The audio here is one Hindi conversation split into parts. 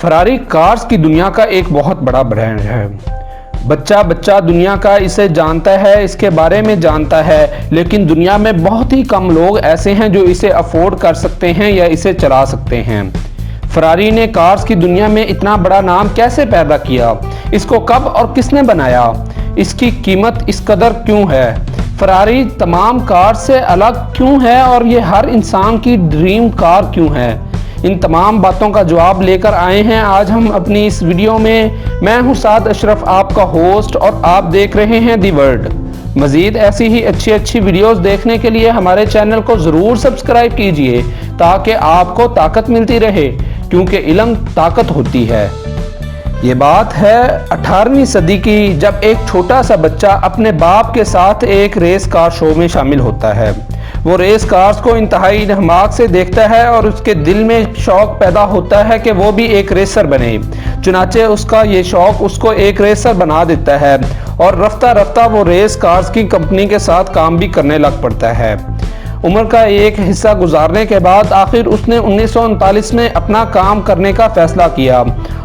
फरारी कार्स की दुनिया का एक बहुत बड़ा ब्रांड है। बच्चा बच्चा दुनिया का इसे जानता है, इसके बारे में जानता है, लेकिन दुनिया में बहुत ही कम लोग ऐसे हैं जो इसे अफोर्ड कर सकते हैं या इसे चला सकते हैं। फरारी ने कार्स की दुनिया में इतना बड़ा नाम कैसे पैदा किया, इसको कब और किसने बनाया, इसकी कीमत इस कदर क्यों है, फरारी तमाम कार से अलग क्यों है और ये हर इंसान की ड्रीम कार क्यों है, इन तमाम बातों का जवाब लेकर आए हैं आज हम अपनी इस वीडियो में। मैं हूं साद अशरफ, आपका होस्ट, और आप देख रहे हैं दी वर्ल्ड। मज़ीद ऐसी ही अच्छी वीडियोस देखने के लिए हमारे चैनल को ज़रूर सब्सक्राइब कीजिए ताकि आपको ताकत मिलती रहे, क्योंकि इल्म ताकत होती है। ये बात है 18वीं सदी की, जब एक छोटा सा बच्चा अपने बाप के साथ एक रेस कार शो में शामिल होता है। वो रेस कार्स को इंतहाई रहमाक से देखता है और उसके दिल में शौक पैदा होता है कि वो भी एक रेसर बने। चुनाचे उसका ये शौक उसको एक रेसर बना देता है और रफ्ता रफ्ता वो रेस कार्स की कंपनी के साथ काम भी करने लग पड़ता है। उम्र का एक हिस्सा गुजारने के बाद आखिर उसने 1939 में अपना काम करने का फैसला किया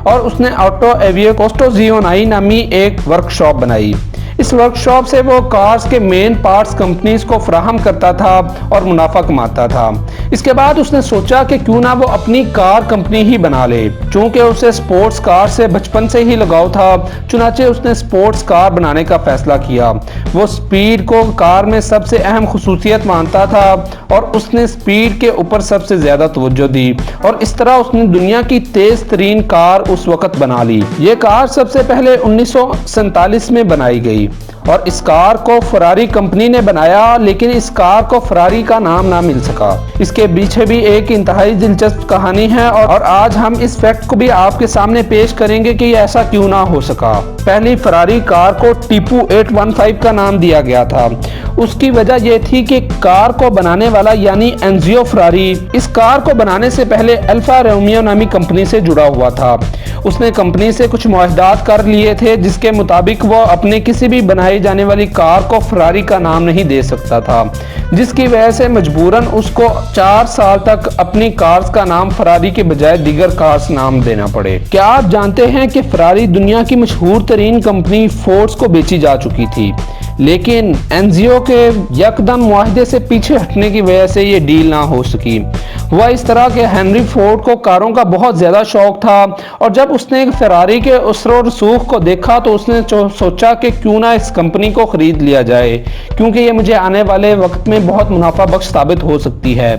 और उसने ऑटो एवियो कोस्टोजियोनाई नामी एक वर्कशॉप बनाई। इस वर्कशॉप से वो कार्स के मेन पार्ट्स कंपनीज को फराहम करता था और मुनाफा कमाता था। इसके बाद उसने सोचा कि क्यों ना वो अपनी कार कंपनी ही बना ले। चूंकि उसे स्पोर्ट्स कार से बचपन से ही लगाव था, चुनाचे उसने स्पोर्ट्स कार बनाने का फैसला किया। वो स्पीड को कार में सबसे अहम खुसूसियत मानता था और उसने स्पीड के ऊपर सबसे ज्यादा तवज्जो दी और इस तरह उसने दुनिया की तेज तरीन कार उस वक्त बना ली। ये कार सबसे पहले 1947 में बनाई गई और इस कार को फरारी कंपनी ने बनाया, लेकिन इस कार को फरारी का नाम ना मिल सका। इसके पीछे भी एक इंतहाई दिलचस्प कहानी है और आज हम इस फैक्ट को भी आपके सामने पेश करेंगे कि ऐसा क्यों ना हो सका। पहली फरारी कार को टीपू 815 का नाम दिया गया था। उसकी वजह यह थी कि कार को बनाने वाला यानी एनजियो फरारी इस कार को बनाने से पहले अल्फा रोमियो नामी कंपनी से जुड़ा हुआ था। उसने कंपनी से कुछ मुआहदात कर लिए थे जिसके मुताबिक वो अपने किसी भी बनाई जाने वाली कार को फरारी का नाम नहीं दे सकता था, जिसकी वजह से मजबूरन उसको 4 साल तक अपनी कार्स का नाम फरारी के बजाय दीगर कार्स नाम देना पड़े। क्या आप जानते हैं कि फरारी दुनिया की मशहूर तरीन कंपनी फोर्ड्स को बेची जा चुकी थी, लेकिन एनजियो के यकदम मुआहदे से पीछे हटने की वजह से ये डील ना हो सकी। वह इस तरह के हेनरी फोर्ड को कारों का बहुत ज्यादा शौक था और जब उसने फरारी के उसरो रसूख को देखा तो उसने सोचा कि क्यों ना इस कंपनी को खरीद लिया जाए, क्योंकि ये मुझे आने वाले वक्त में बहुत मुनाफा बख्श साबित हो सकती है।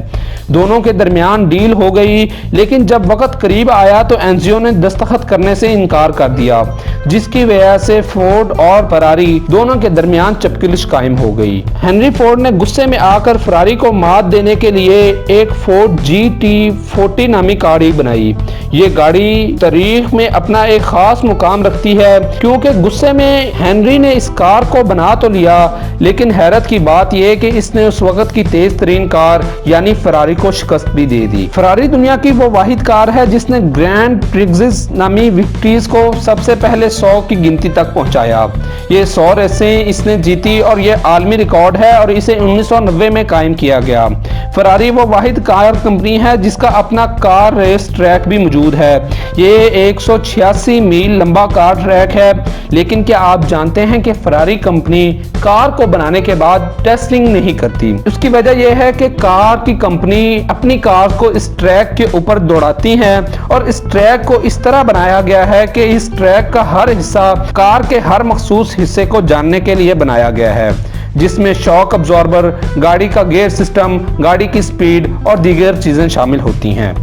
दोनों के दरमियान डील हो गई, लेकिन जब वक्त करीब आया तो एनजियो ने दस्तखत करने से इनकार कर दिया, जिसकी वजह से फोर्ड और फरारी दोनों के दरमियान चपकिलिश कायम हो गई। हेनरी फोर्ड ने गुस्से में आकर फरारी को मात देने के लिए एक फोर्ड GT40 नामी गाड़ी बनाई। ये गाड़ी तारीख में अपना एक खास मुकाम रखती है, क्योंकि गुस्से में हेनरी ने इस कार को बना तो लिया, लेकिन हैरत की बात यह कि इसने उस वक्त की तेज तरीन कार यानी फरारी को शिकस्त भी दे दी। फरारी दुनिया की वो वाहिद कार है जिसने ग्रैंड प्रिक्स नामी विक्ट्रीज को सबसे पहले 100 की गिनती तक पहुंचाया। ये 100 रेसें इसने जीती और ये आलमी रिकॉर्ड है और इसे 1990 में कायम किया गया। फरारी वो वाहिद कार कंपनी है जिसका अपना कार रेस ट्रैक भी मौजूद है। ये 186 मील लंबा कार ट्रैक है, लेकिन क्या आप जानते हैं कि फरारी कंपनी कार को बनाने के बाद टेस्टिंग नहीं करती। उसकी वजह यह है कि कार की कंपनी अपनी कार को इस ट्रैक के ऊपर दौड़ाती है और इस ट्रैक को इस तरह बनाया गया है कि इस ट्रैक का हर हिस्सा कार के हर मखसूस हिस्से को जानने के लिए बनाया गया है, जिसमें शॉक अब्जॉर्बर, गाड़ी का गियर सिस्टम, गाड़ी की स्पीड और दीगर चीजें शामिल होती हैं।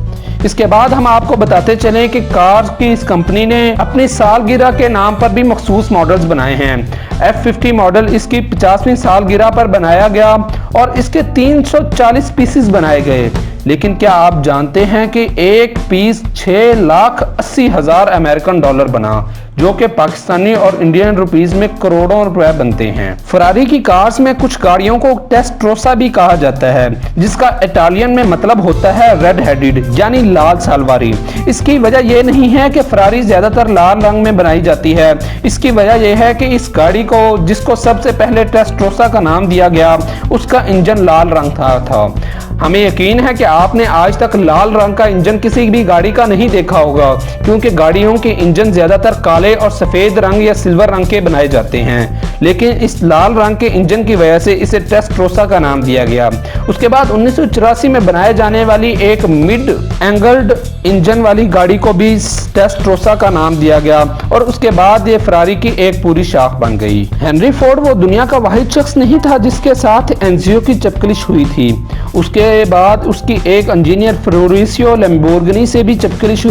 इसके बाद हम आपको बताते चलें कि कार की इस कंपनी ने अपनी सालगिरह के नाम पर भी मखसूस मॉडल्स बनाए हैं। F50 मॉडल इसकी 50वीं सालगिरह पर बनाया गया और इसके 340 पीसेस बनाए गए, लेकिन क्या आप जानते हैं कि एक पीस 6,80,000 अमेरिकन डॉलर बना, जो कि पाकिस्तानी और इंडियन रुपीस में करोड़ों रुपए बनते हैं। फरारी की कार्स में कुछ गाड़ियों को टेस्ट्रोसा भी कहा जाता है, जिसका इटालियन में मतलब होता है रेड हेडेड यानी लाल सालवारी। इसकी वजह यह नहीं है कि फरारी ज्यादातर लाल रंग में बनाई जाती है, इसकी वजह यह है कि इस गाड़ी को जिसको सबसे पहले टेस्ट्रोसा का नाम दिया गया उसका इंजन लाल रंग था। हमें यकीन है कि आपने आज तक लाल रंग का इंजन किसी भी गाड़ी का नहीं देखा होगा, क्योंकि गाड़ियों के इंजन ज्यादातर काले और सफेद रंग या सिल्वर रंग के बनाए जाते हैं, लेकिन इस लाल रंग के इंजन की वजह से इसे टेस्टरोसा का नाम दिया गया। उसके बाद 1984 में बनाए जाने वाली एक मिड एंगल्ड इंजन वाली गाड़ी को भी टेस्टरोसा का नाम दिया गया और उसके बाद ये फरारी की एक पूरी शाख बन गई। हेनरी फोर्ड वो दुनिया का वाहिद शख्स नहीं था जिसके साथ एनजियो की चपकलिश हुई थी। उसके बाद उसकी एक इंजीनियर फ्लोरेंसियो लैम्बोर्गिनी से भी चपकलिश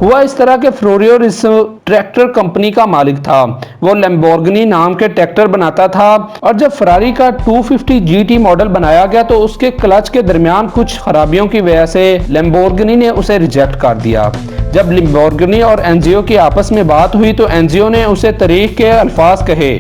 हुआ इस तरह के फ्लोरेंसियो ट्रैक्टर कंपनी का मालिक था। वो लैम्बोर्गिनी नाम के ट्रैक्टर बनाता था और जब फरारी का 250 GT मॉडल बनाया गया तो उसके क्लच के दरमियान कुछ खराबियों की वजह से लैम्बोर्गिनी ने उसे रिजेक्ट कर दिया। जब लैम्बोर्गिनी और एनजियो की आपस में बात हुई तो एनजियो ने उसे तारीख के अल्फाज कहे,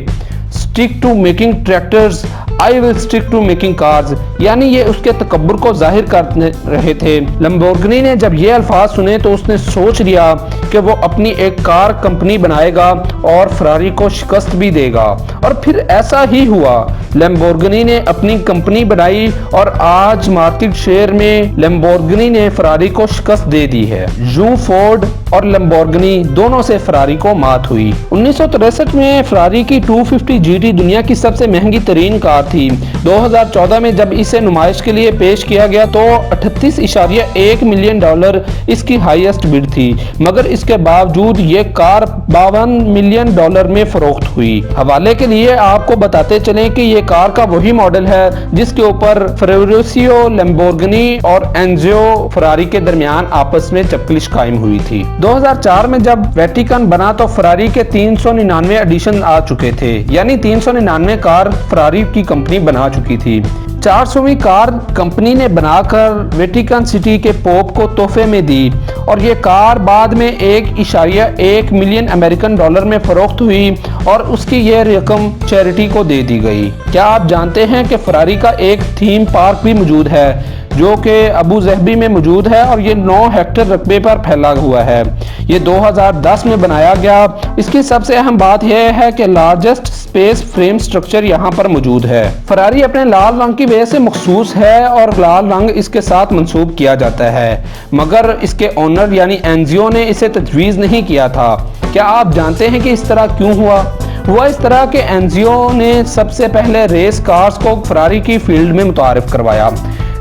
stick to making tractors, I will stick to making cars, यानी ये उसके तकब्बुर को जाहिर कर रहे थे। लैम्बोर्गिनी ने जब ये अल्फाज सुने तो उसने सोच लिया कि वो अपनी एक कार कंपनी बनाएगा और फरारी को शिकस्त भी देगा, और फिर ऐसा ही हुआ। लैम्बोर्गिनी ने अपनी कंपनी बनाई और आज मार्केट शेयर में लैम्बोर्गिनी ने फरारी को शिकस्त दे दी है। जू फोर्ड और लैम्बोर्गिनी दोनों से फरारी को मात हुई। 1963 में फरारी की 250 GT दुनिया की सबसे महंगी तरीन कार थी। 2014 में जब इसे नुमाइश के लिए पेश किया गया तो 38.1 मिलियन डॉलर इसकी हाईएस्ट बिड थी, मगर इसके बावजूद ये कार 52 मिलियन डॉलर में फरोख्त हुई। हवाले के लिए आपको बताते चलें कि ये कार का वही मॉडल है जिसके ऊपर फ्लोरेंसियो लैम्बोर्गिनी और एनजियो फरारी के दरमियान आपस में चपकलिश कायम हुई थी। 2004 में जब वेटिकन बना तो फरारी के 399 एडिशन आ चुके थे, यानी 399 कार फरारी की कंपनी बना चुकी थी। 400वीं कार कंपनी ने बनाकर वेटिकन सिटी के पोप को तोहफे में दी और ये कार बाद में 1.1 मिलियन अमेरिकन डॉलर में फरोख्त हुई और उसकी ये रकम चैरिटी को दे दी गई। क्या आप जानते हैं कि फरारी का एक थीम पार्क भी मौजूद है जो कि अबू ज़हबी में मौजूद है और ये 9 हेक्टेयर रकबे पर फैला हुआ है। ये 2010 में बनाया गया। इसकी सबसे अहम बात यह है कि लार्जेस्ट स्पेस फ्रेम स्ट्रक्चर यहाँ पर मौजूद है। फरारी अपने लाल रंग की वजह से मखसूस है और लाल रंग इसके साथ मंसूब किया जाता है, मगर इसके ओनर यानी एनजियो ने इसे तजवीज़ नहीं किया था। क्या आप जानते हैं कि इस तरह क्यों हुआ इस तरह के एनजियो ने सबसे पहले रेस कार्स को फरारी की फील्ड में मुतारिफ करवाया।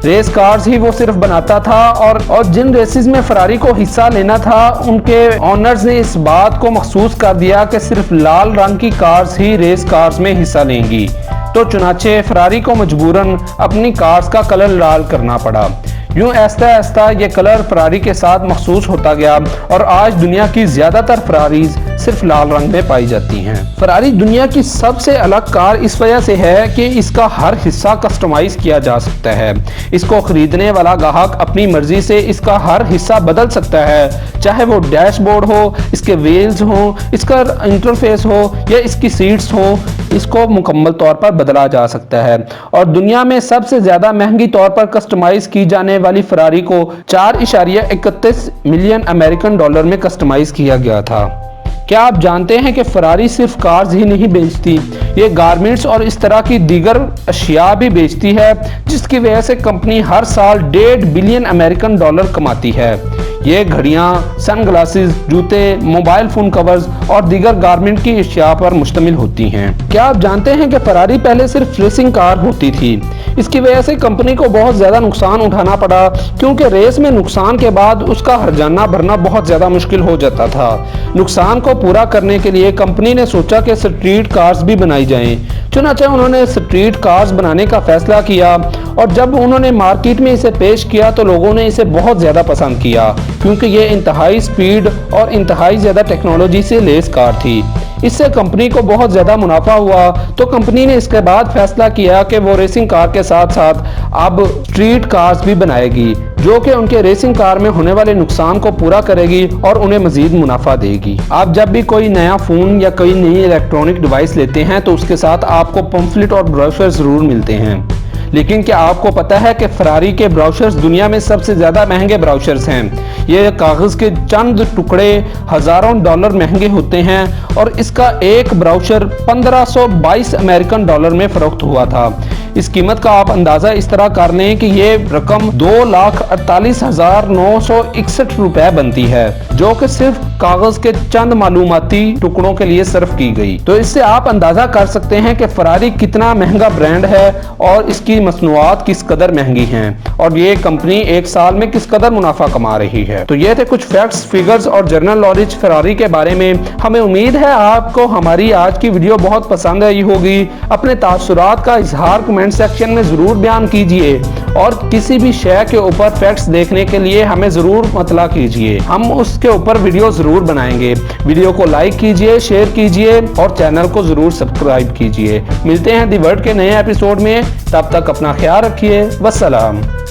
रेस कार्स ही वो सिर्फ बनाता था और जिन रेसेस में फरारी को हिस्सा लेना था उनके ओनर्स ने इस बात को महसूस कर दिया कि सिर्फ लाल रंग की कार्स ही रेस कार्स में हिस्सा लेंगी, तो चुनाचे फरारी को मजबूरन अपनी कार्स का कलर लाल करना पड़ा। यूं आहिस्ता आहिस्ता ये कलर फरारी के साथ महसूस होता गया और आज दुनिया की ज्यादातर फरारीज सिर्फ लाल रंग में पाई जाती हैं। फरारी दुनिया की सबसे अलग कार इस वजह से है कि इसका हर हिस्सा कस्टमाइज किया जा सकता है। इसको खरीदने वाला ग्राहक अपनी मर्जी से इसका हर हिस्सा बदल सकता है, चाहे वो डैशबोर्ड हो, इसके व्हील्स हो, इसका इंटरफेस हो या इसकी सीट्स हो, इसको मुकम्मल तौर पर बदला जा सकता है। और दुनिया में सबसे ज्यादा महंगी तौर पर कस्टमाइज की जाने वाली फरारी को 4.31 मिलियन अमेरिकन डॉलर में कस्टमाइज किया गया था। क्या आप जानते हैं कि फरारी सिर्फ कार्स ही नहीं बेचती, ये गारमेंट्स और इस तरह की दीगर अशिया भी बेचती है, जिसकी वजह से कंपनी हर साल 1.5 बिलियन अमेरिकन डॉलर कमाती है। ये घड़ियां, सनग्लासेस, जूते, मोबाइल फोन कवर्स और दीगर गारमेंट की अशिया पर मुश्तमिल होती हैं। क्या आप जानते हैं कि फरारी पहले सिर्फ रेसिंग कार होती थी। इसकी वजह से कंपनी को बहुत ज्यादा नुकसान उठाना पड़ा, क्योंकि रेस में नुकसान के बाद उसका हर्जाना भरना बहुत ज्यादा मुश्किल हो जाता था। नुकसान को पूरा करने के लिए कंपनी ने सोचा कि स्ट्रीट कार्स भी बनाई जाएं। चुनांचे उन्होंने स्ट्रीट कार्स बनाने का फैसला किया और जब उन्होंने मार्केट में इसे पेश किया तो लोगों ने इसे बहुत ज्यादा पसंद किया, क्योंकि ये इंतहाई स्पीड और इंतहाई ज्यादा टेक्नोलॉजी से लेस कार थी। इससे कंपनी को बहुत ज्यादा मुनाफा हुआ, तो कंपनी ने इसके बाद फैसला किया कि वो रेसिंग कार के साथ साथ अब स्ट्रीट कार्स भी बनाएगी, जो कि उनके रेसिंग कार में होने वाले नुकसान को पूरा करेगी और उन्हें मजीद मुनाफा देगी। आप जब भी कोई नया फोन या कोई नई इलेक्ट्रॉनिक डिवाइस लेते हैं तो उसके साथ आपको पंफलेट और ब्रोशर जरूर मिलते हैं, लेकिन क्या आपको पता है कि फरारी के ब्राउशर्स दुनिया में सबसे ज्यादा महंगे ब्राउशर्स हैं। ये कागज के चंद टुकड़े हजारों डॉलर महंगे होते हैं और इसका एक ब्राउशर 1522 अमेरिकन डॉलर में फरोख्त हुआ था। इस कीमत का आप अंदाजा इस तरह कर लें कि ये रकम 2,48,961 रुपए बनती है, जो कि सिर्फ कागज के चंद मालूमाती टुकड़ों के लिए सर्फ की गई। तो इससे आप अंदाजा कर सकते हैं कि फरारी कितना महंगा ब्रांड है और इसकी मसनूआत किस कदर महंगी हैं और ये कंपनी एक साल में किस कदर मुनाफा कमा रही है। तो ये थे कुछ फैक्ट्स, फिगर्स और जनरल नॉलेज फरारी के बारे में। हमें उम्मीद है आपको हमारी आज की वीडियो बहुत पसंद आई होगी। अपने तासुरात का इजहार कमेंट सेक्शन में जरूर बयान कीजिए और किसी भी शय के ऊपर फैक्ट्स देखने के लिए हमें जरूर मतला कीजिए, हम उसके ऊपर वीडियो जरूर बनाएंगे। वीडियो को लाइक कीजिए, शेयर कीजिए और चैनल को जरूर सब्सक्राइब कीजिए। मिलते हैं दी वर्ल्ड के नए एपिसोड में, तब तक अपना ख्याल रखिए। वस्सलाम।